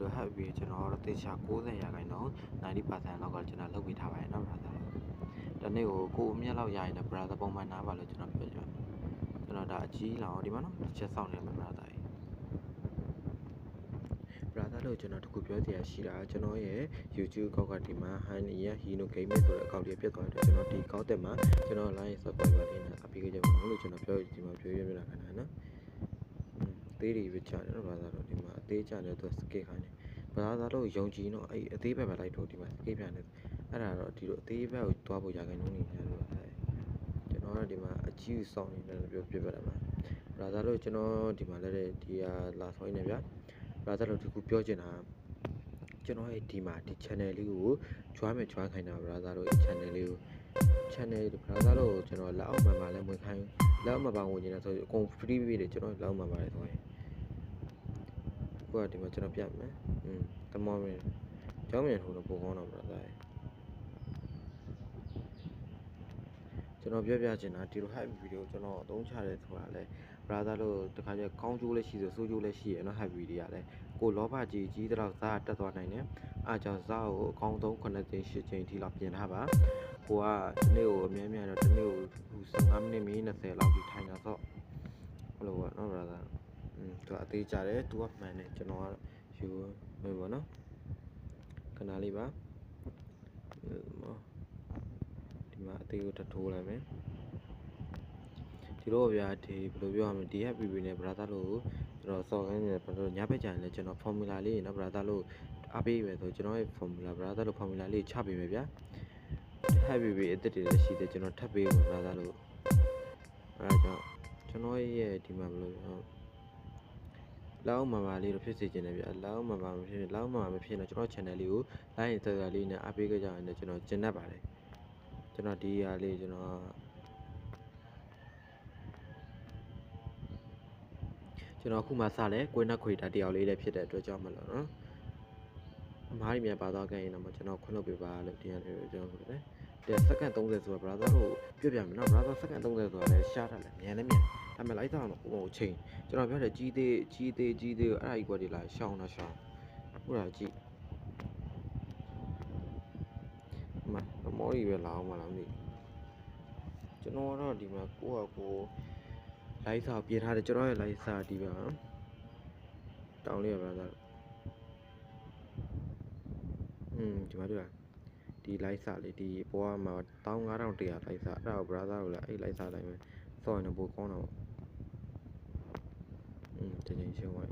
လိုဟပ်ပြီးကျွန်တော်တို့တေချာ90ရာခိုင်နှုန်း 90% လောက်ကကျွန်တော်လုပ်ပေးထားပါတယ်နော် brother တနေ့ကိုအမြတ်လောက်ရရင်လည်း brother ပုံမှန်နားပါလို့ကျွန်တော်ပြောချင်ပါတယ်ကျွန်တော်ဒါအကြီးလောင်ဒီမှာနော်တစ်ချက်စောင့်နေမှာ brother ကြီး brother တို့ကျွန်တော်တခုပြောစရာရှိတာကျွန်တော်ရဲ့ YouTube ကောက်ကဒီမှာ Honey Hino Gaming ဆိုတဲ့အကောင့်လေးပြတ်သွားတယ်ကျွန်တော်ဒီကောက်တက်မှာကျွန်တော် line subscriber လေးနဲ့ application မှာလို့ကျွန်တော်ပြောဒီမှာပြောပြလာခံတာနော်သေးတွေပဲချတယ်နော် brother တို့ဒီမှာအသေးချတယ်သူ skate ခိုင်းတယ် brother တို့ယုံကြည်တော့အဲ့အသေးဘက်ပဲလိုက်တော့ဒီမှာ skate ပြန်တယ်အဲ့ဒါတော့ဒီလိုအသေးဘက်ကိုသွားဖို့ရခိုင်နှုန်းနေတယ်လို့ကျွန်တော်ကဒီမှာအကြီးစောင့်နေတယ်ပြောပြတာပါ brother တို့ကျွန်တော်ဒီမှာလည်းဒီဟာလာဆောင်းနေဗျာ brother တို့ဒီခုပြောချင်တာကျွန်တော်ရဲ့ဒီမှာဒီ channel လေးကို join ခိုင်းတာ brother တို့ channel လေးကို channel brother တို့ကျွန်တော်လက်အောက်မှာလည်းဝင်ခိုင်းလက်အောက်မှာဝင်နေတာဆိုအကုန် free ပေးတယ်ကျွန်တော်လက်အောက်မှာပါတယ်ဆိုရင်ခုကဒီမှာကျွန်တော်ပြမယ်တမောင်းရင်းကျောင်းမြန်ထိုးတော့ပုံကောင်းတော့ brother ကျွန်တော်ပြောပြချင်တာဒီလို hype video ကျွန်တော်အသုံးချတယ်ဆိုတာလဲ brother တို့တခါကျကောင်းကျိုးလည်းရှိဆိုဆိုးကျိုးလည်းရှိရနော် hype video ကလည်းကိုလောဘကြီးတော့စားတက်သွားနိုင်တယ်အားကြောင့်စားကိုအကောင်းဆုံး9သိန်း10ချိန်ထိလောက်ပြင်ထားပါကိုကဒီနေ့ကိုအမြဲတမ်းတော့ဒီနေ့ကို15မိနစ်မိနစ်20လောက်ထိထိုင်တာဆိုဘယ်လိုပေါ့နော် brother သူအသေးကြတယ်သူကမှန်တယ်ကျွန်တော်ကယူမယ်ပေါ့နော်ခဏလေးပါဒီမှာအသေးကိုထိုးလိုက်မယ်ဒီတော့ဗျာဒီဘယ်လိုပြောရမလဲဒီ happy video နဲ့ brother လို့ကျွန်တော်စော်ခိုင်းနေတယ်ညဘက်ကျရင်လည်းကျွန်တော် formula လေးနော် brother လို့အားပေးမယ်ဆိုကျွန်တော်ရဲ့ formula brother လို့ formula လေးချပေးမယ်ဗျာ happy video အစ်စ်တွေလည်းရှိတယ်ကျွန်တော်ထပ်ပေးမယ် brother လို့အဲဒါကြောင့်ကျွန်တော်ရဲ့ဒီမှာဘယ်လိုလောက်မှာလေးတော့ဖြစ်စေချင်တယ်ဗျာလောက်မှာမဖြစ်လောက်မှာမဖြစ်တော့ကျွန်တော် channel လေးကို like ဆက်ဆက်လေးနဲ့အားပေးကြကြရင်လည်းကျွန်တော်ကျင်တတ်ပါတယ်ကျွန်တော်ဒီဟာလေးကျွန်တော်အခုမှစလဲကိုယ်နဲ့ခွေတာတယောက်လေးလည်းဖြစ်တဲ့အတွက်ကြောင့်မလို့နော်အမားကြီးမြန်ပါသွားခဲ့ရင်တော့ကျွန်တော်ခွင့်လုပ်ပေးပါလို့တင်ရတယ်ကျွန်တော်ဆိုတယ်တဲ့စက္ကန့်30ဆိုတော့ brother တို့ပြပြမယ်နော် brother စက္ကန့်30ဆိုတာလည်းရှားတာလည်းမြန်ဒါပေမဲ့လိုက်စားတော့ဟိုချိန်ကျွန်တော်ပြောတယ်ကြီးသေးကိုအဲ့ဒါကြီးကွက်တွေလာရှောင်းဟုတ်လားကြည့်မမော်ကြီးပဲလာအောင်မလားမသိကျွန်တော်တော့ဒီမှာကိုလိုက်စားပြေးထားတယ်ကျွန်တော်ရဲ့လိုက်စားဒီပါတောင်းလေးပါ brother ဒီမှာတွေ့လားဒီလိုက်စားလေးဒီပေါ်မှာ15100လိုက်စားအဲ့ဒါကို brother ကိုလည်းအဲ့လိုက်စားတိုင်းပဲစောရင်တော့ပိုကောင်းတော့တကယ်ရှင်းသွား